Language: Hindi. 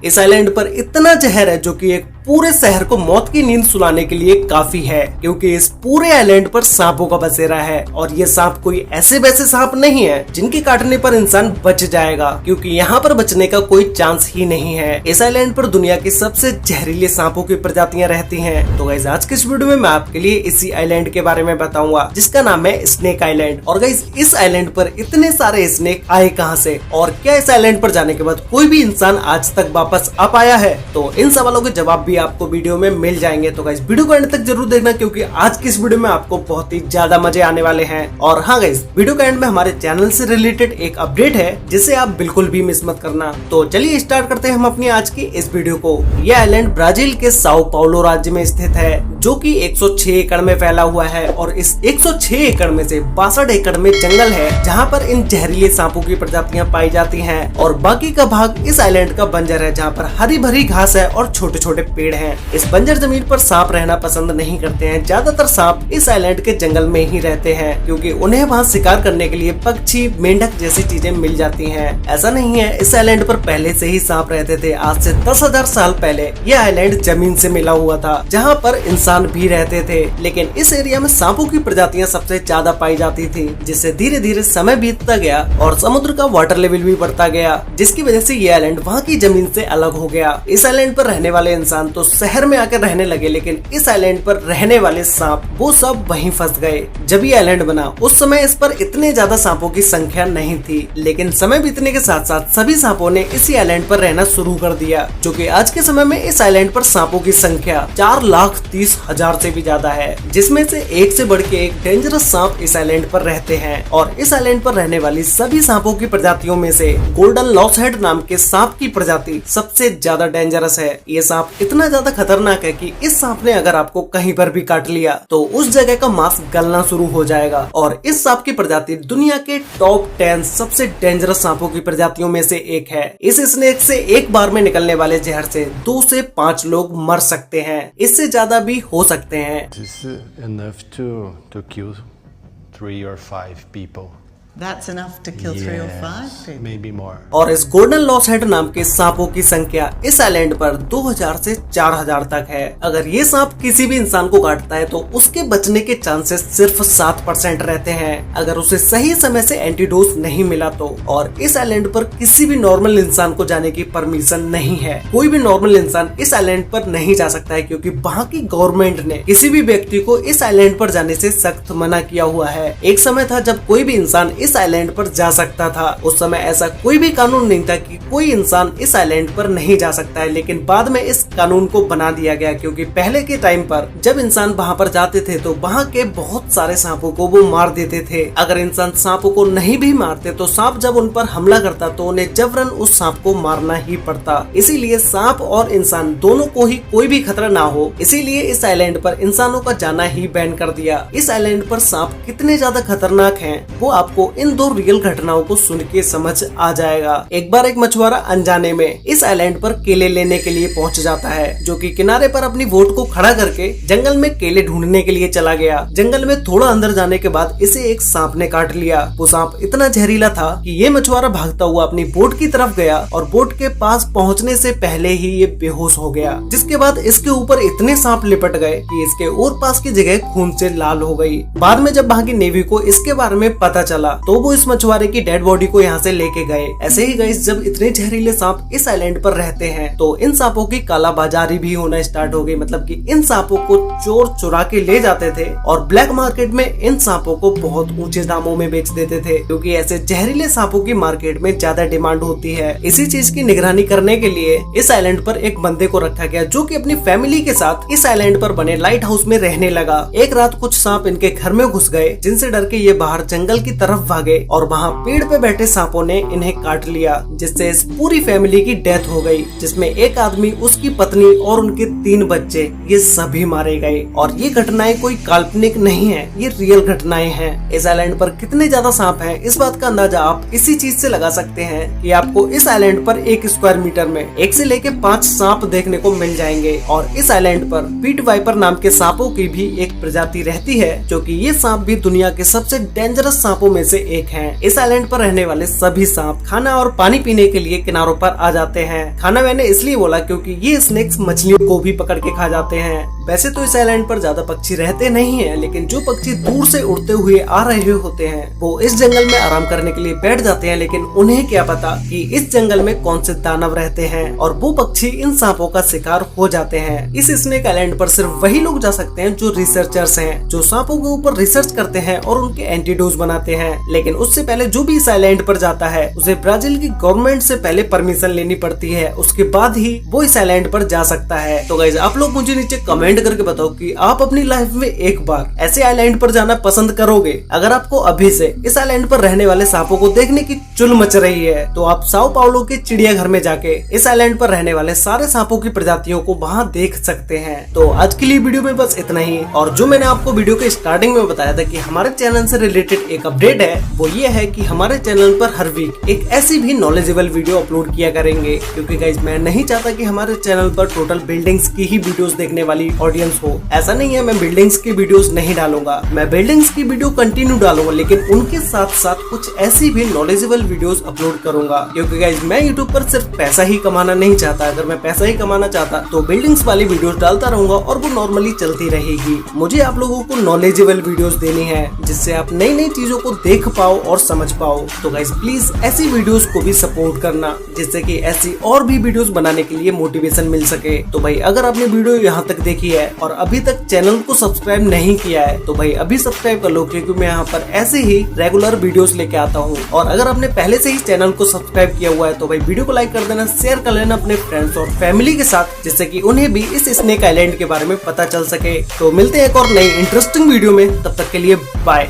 इस आइलैंड पर इतना जहर है जो कि एक पूरे शहर को मौत की नींद सुलाने के लिए काफी है, क्योंकि इस पूरे आइलैंड पर सांपों का बसेरा है। और ये सांप कोई ऐसे वैसे सांप नहीं है जिनके काटने पर इंसान बच जाएगा, क्योंकि यहाँ पर बचने का कोई चांस ही नहीं है। इस आइलैंड पर दुनिया की सबसे जहरीले सांपों की प्रजातियां रहती हैं। तो गाइस आज के इस वीडियो में मैं आपके लिए इसी आइलैंड के बारे में बताऊंगा जिसका नाम है स्नेक आइलैंड। और गाइस इस आइलैंड पर इतने सारे स्नेक आए कहाँ से, और क्या इस आइलैंड पर जाने के बाद कोई भी इंसान आज तक वापस आ पाया है? तो इन सवालों के जवाब आपको वीडियो में मिल जाएंगे। तो गाइस वीडियो को अंत तक जरूर देखना, क्योंकि आज की इस वीडियो में आपको बहुत ही ज्यादा मजे आने वाले हैं। और हाँ गाइस वीडियो के एंड में हमारे चैनल से रिलेटेड एक अपडेट है जिसे आप बिल्कुल भी मिस मत करना। तो चलिए स्टार्ट करते हैं हम अपनी आज की इस वीडियो को। यह आइलैंड ब्राजील के साओ पाउलो राज्य में स्थित है, जो कि 106 एकड़ में फैला हुआ है। और इस 106 एकड़ में से 62 एकड़ में जंगल है, जहाँ पर इन जहरीले सांपों की प्रजातियां पाई जाती हैं। और बाकी का भाग इस आइलैंड का बंजर है, जहाँ पर हरी भरी घास है और छोटे छोटे पेड़ हैं। इस बंजर जमीन पर सांप रहना पसंद नहीं करते हैं। ज्यादातर सांप इस आइलैंड के जंगल में ही रहते हैं, क्योंकि उन्हें वहाँ शिकार करने के लिए पक्षी, मेंढक जैसी चीजें मिल जाती हैं। ऐसा नहीं है, इस आइलैंड पर पहले से ही सांप रहते थे। आज से 10,000 साल पहले यह आइलैंड जमीन से मिला हुआ था, जहाँ पर इंसान भी रहते थे। लेकिन इस एरिया में सांपों की प्रजातियां सबसे ज्यादा पाई जाती थी, जिससे धीरे धीरे समय बीतता गया और समुद्र का वाटर लेवल भी बढ़ता गया, जिसकी वजह से ये आइलैंड वहाँ की जमीन से अलग हो गया। इस आइलैंड पर रहने वाले इंसान तो शहर में आकर रहने लगे, लेकिन इस आइलैंड पर रहने वाले सांप वो सब वहीं फंस गए। जब ये आइलैंड बना उस समय इस पर इतने ज्यादा सांपों की संख्या नहीं थी, लेकिन समय बीतने के साथ साथ सभी सांपों ने इसी आइलैंड पर रहना शुरू कर दिया, जो कि आज के समय में इस आइलैंड पर सांपों की संख्या 4,30,000 से भी ज्यादा है, जिसमें से एक से बढ़ के एक डेंजरस सांप इस आइलैंड पर रहते हैं। और इस आइलैंड पर रहने वाली सभी सांपों की प्रजातियों में से गोल्डन लॉसहेड नाम के सांप की प्रजाति सबसे ज्यादा डेंजरस है। ये सांप इतना ज्यादा खतरनाक है कि इस सांप ने अगर आपको कहीं पर भी काट लिया तो उस जगह का मांस गलना शुरू हो जाएगा। और इस सांप की प्रजाति दुनिया के टॉप 10 सबसे डेंजरस सांपों की प्रजातियों में से एक है। इस स्नेक से एक बार में निकलने वाले जहर से 2 से 5 लोग मर सकते हैं, इससे ज्यादा भी हो सकते हैं। That's enough to kill 3 or 5 people. Maybe more. और इस गोल्डन लॉसहेड नाम के सांपों की संख्या इस आइलैंड पर 2000 से 4000 तक है। अगर ये सांप किसी भी इंसान को काटता है तो उसके बचने के चांसेस सिर्फ 7% रहते हैं, अगर उसे सही समय से एंटीडोज नहीं मिला तो। और इस आइलैंड पर किसी भी नॉर्मल इंसान को जाने की परमिशन नहीं है। कोई भी नॉर्मल इंसान इस आइलैंड पर नहीं जा सकता है, क्योंकि वहाँ की गवर्नमेंट ने किसी भी व्यक्ति को इस आइलैंड पर जाने से सख्त मना किया हुआ है। एक समय था जब कोई भी इंसान इस आइलैंड पर जा सकता था। उस समय ऐसा कोई भी कानून नहीं था कि कोई इंसान इस आइलैंड पर नहीं जा सकता है, लेकिन बाद में इस कानून को बना दिया गया, क्योंकि पहले के टाइम पर जब इंसान वहाँ पर जाते थे तो वहाँ के बहुत सारे सांपों को वो मार देते थे। अगर इंसान सांपों को नहीं भी मारते तो सांप जब उन पर हमला करता तो उन्हें जबरन उस सांप को मारना ही पड़ता। इसीलिए सांप और इंसान दोनों को ही कोई भी खतरा ना हो, इसीलिए इस आइलैंड पर इंसानों का जाना ही बैन कर दिया। इस आइलैंड पर सांप कितने ज्यादा खतरनाक हैं वो आपको इन 2 रियल घटनाओं को सुन के समझ आ जाएगा। एक बार एक मछुआरा अनजाने में इस आइलैंड पर केले लेने के लिए पहुंच जाता है, जो कि किनारे पर अपनी बोट को खड़ा करके जंगल में केले ढूंढने के लिए चला गया। जंगल में थोड़ा अंदर जाने के बाद इसे एक सांप ने काट लिया। वो सांप इतना जहरीला था कि ये मछुआरा भागता हुआ अपनी बोट की तरफ गया और बोट के पास पहुँचने से पहले ही ये बेहोश हो गया, जिसके बाद इसके ऊपर इतने सांप लिपट गए कि इसके और पास की जगह खून से लाल हो गई। बाद में जब वहाँ की नेवी को इसके बारे में पता चला तो वो इस मछुआरे की डेड बॉडी को यहाँ से लेके गए। ऐसे ही गाइस जब इतने जहरीले सांप इस आइलैंड पर रहते हैं तो इन सांपों की कालाबाजारी भी होना स्टार्ट हो गई, मतलब कि इन सांपों को चोर चुरा के ले जाते थे और ब्लैक मार्केट में इन सांपों को बहुत ऊंचे दामों में बेच देते थे, क्योंकि ऐसे जहरीले सांपों की मार्केट में ज्यादा डिमांड होती है। इसी चीज की निगरानी करने के लिए इस आइलैंड पर एक बंदे को रखा गया, जो कि अपनी फैमिली के साथ इस आइलैंड पर बने लाइट हाउस में रहने लगा। एक रात कुछ सांप इनके घर में घुस गए, जिनसे डर के ये बाहर जंगल की तरफ भागे और वहाँ पेड़ पे बैठे सांपों ने इन्हें काट लिया, जिससे इस पूरी फैमिली की डेथ हो गई, जिसमें एक आदमी, उसकी पत्नी और उनके 3 बच्चे ये सभी मारे गए। और ये घटनाएं कोई काल्पनिक नहीं है, ये रियल घटनाएं हैं। इस आइलैंड पर कितने ज्यादा सांप हैं इस बात का अंदाजा आप इसी चीज से लगा सकते हैं कि आपको इस आइलैंड पर 1 स्क्वायर मीटर में 1 से लेके 5 सांप देखने को मिल जाएंगे। और इस आइलैंड पर पीट वाइपर नाम के सांपों की भी एक प्रजाति रहती है, जो कि ये सांप भी दुनिया के सबसे डेंजरस सांपों में से एक है। इस आइलैंड पर रहने वाले सभी सांप खाना और पानी पीने के लिए किनारों पर आ जाते हैं। खाना मैंने इसलिए बोला क्योंकि ये स्नेक्स मछलियों को भी पकड़ के खा जाते हैं। वैसे तो इस आइलैंड पर ज्यादा पक्षी रहते नहीं हैं, लेकिन जो पक्षी दूर से उड़ते हुए आ रहे होते हैं वो इस जंगल में आराम करने के लिए बैठ जाते हैं। लेकिन उन्हें क्या पता कि इस जंगल में कौन से दानव रहते हैं और वो पक्षी इन सांपों का शिकार हो जाते हैं। इस स्नेक आइलैंड पर सिर्फ वही लोग जा सकते हैं जो रिसर्चर्स हैं, जो सांपों के ऊपर रिसर्च करते हैं और उनके एंटीडोज बनाते हैं। लेकिन उससे पहले जो भी इस आइलैंड पर जाता है उसे ब्राजील की गवर्नमेंट से पहले परमिशन लेनी पड़ती है, उसके बाद ही वो इस आइलैंड पर जा सकता है। तो गाइस आप लोग मुझे नीचे कमेंट करके बताओ कि आप अपनी लाइफ में एक बार ऐसे आइलैंड पर जाना पसंद करोगे। अगर आपको अभी से इस आइलैंड पर रहने वाले सांपों को देखने की चुल मच रही है तो आप साओ पाउलो के चिड़ियाघर में जाके इस आइलैंड पर रहने वाले सारे सांपों की प्रजातियों को वहाँ देख सकते हैं। तो आज के लिए वीडियो में बस इतना ही। और जो मैंने आपको वीडियो के स्टार्टिंग में बताया था कि हमारे चैनल से रिलेटेड एक अपडेट है, वो ये है कि हमारे चैनल पर हर वीक एक ऐसी भी नॉलेजेबल वीडियो अपलोड किया करेंगे, क्योंकि गाइस मैं नहीं चाहता कि हमारे चैनल पर टोटल बिल्डिंग्स की ही वीडियोस देखने वाली ऑडियंस हो। ऐसा नहीं है मैं बिल्डिंग्स की वीडियोस नहीं डालूंगा, मैं बिल्डिंग्स की वीडियो कंटिन्यू डालूंगा, लेकिन उनके साथ साथ कुछ ऐसी भी नॉलेजेबल वीडियोस अपलोड करूंगा। क्योंकि गाइस मैं यूट्यूब पर सिर्फ पैसा ही कमाना नहीं चाहता। अगर मैं पैसा ही कमाना चाहता तो बिल्डिंग्स वाली वीडियोस डालता रहूंगा और वो नॉर्मली चलती रहेगी। मुझे आप लोगों को नॉलेजेबल वीडियोस देनी है जिससे आप नई नई चीजों को देख पाओ और समझ पाओ। तो गाइस प्लीज ऐसी वीडियोस को भी सपोर्ट करना, जिससे कि ऐसी और भी वीडियोस बनाने के लिए मोटिवेशन मिल सके। तो भाई अगर आपने वीडियो यहाँ तक देखी है और अभी तक चैनल को सब्सक्राइब नहीं किया है तो भाई अभी सब्सक्राइब कर लो, क्योंकि मैं यहाँ पर ऐसे ही रेगुलर वीडियोस लेके आता हूँ। और अगर आपने पहले से ही चैनल को सब्सक्राइब किया हुआ है तो भाई वीडियो को लाइक कर देना, शेयर कर लेना अपने फ्रेंड्स और फैमिली के साथ, जिससे कि उन्हें भी इस स्नेक आइलैंड के बारे में पता चल सके। तो मिलते हैं एक और नई इंटरेस्टिंग वीडियो में, तब तक के लिए बाय।